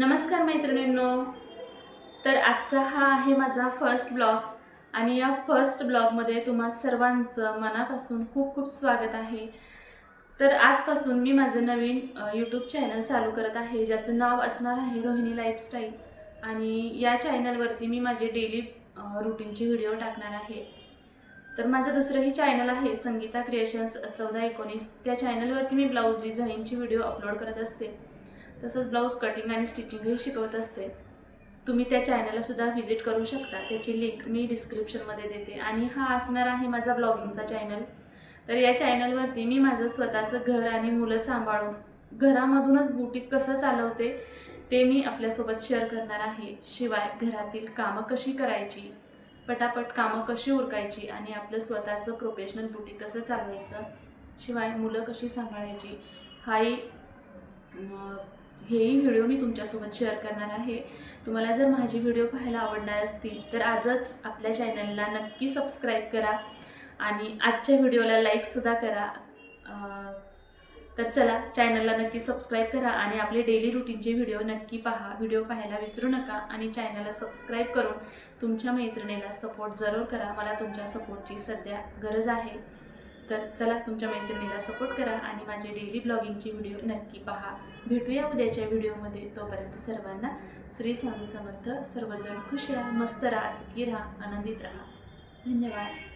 नमस्कार मैत्रिणींनो। तर आजचा हा आहे माझा फर्स्ट ब्लॉग आणि या फर्स्ट ब्लॉगमध्ये तुम्हा सर्वांचं मनापासून खूप खूप स्वागत आहे। तर आजपासून मी माझं नवीन यूट्यूब चॅनल चालू करत आहे, ज्याचं नाव असणार आहे रोहिणी लाईफस्टाईल। आणि या चॅनलवरती मी माझे डेली रूटीनचे व्हिडिओ टाकणार आहे। तर माझं दुसरंही चॅनल आहे संगीता क्रिएशन्स 1419। त्या चॅनलवरती मी ब्लाऊज डिझाईनचे व्हिडिओ अपलोड करत असते, तसंच ब्लाऊज कटिंग आणि स्टिचिंगही शिकवत असते। तुम्ही त्या चॅनलला सुद्धा व्हिजिट करू शकता, त्याची लिंक मी डिस्क्रिप्शनमध्ये देते। आणि हा असणार आहे माझा ब्लॉगिंगचा चॅनल। तर या चॅनलवरती मी माझं स्वतःचं घर आणि मुलं सांभाळून घरामधूनच बुटीक कसं चालवते ते मी आपल्यासोबत शेअर करणार आहे। शिवाय घरातील कामं कशी करायची, पटापट कामं कशी उरकायची आणि आपलं स्वतःचं प्रोफेशनल बुटीक कसं चालवायचं, शिवाय मुलं कशी सांभाळायची, हेही व्हिडिओ मी तुमच्यासोबत शेअर करणार आहे। तुम्हाला जर माझे व्हिडिओ पाहायला आवडणार असतील तर आजच आपल्या चॅनलला नक्की सबस्क्राईब करा आणि आजच्या व्हिडिओला लाईकसुद्धा करा। तर चला, चॅनलला नक्की सबस्क्राईब करा आणि आपले डेली रूटीनचे व्हिडिओ नक्की पहा। व्हिडिओ पाहायला विसरू नका आणि चॅनलला सबस्क्राईब करून तुमच्या मैत्रिणीला सपोर्ट जरूर करा। मला तुमच्या सपोर्टची सध्या गरज आहे। तर चला, तुमच्या मैत्रिणीला सपोर्ट करा आणि माझे डेली ब्लॉगिंगचे व्हिडिओ नक्की पहा। भेटूया उद्याच्या व्हिडिओमध्ये। तोपर्यंत सर्वांना श्री स्वामी समर्थ। सर्वजण खुश राहा, मस्त राहा, सुखी राहा, आनंदित राहा। धन्यवाद।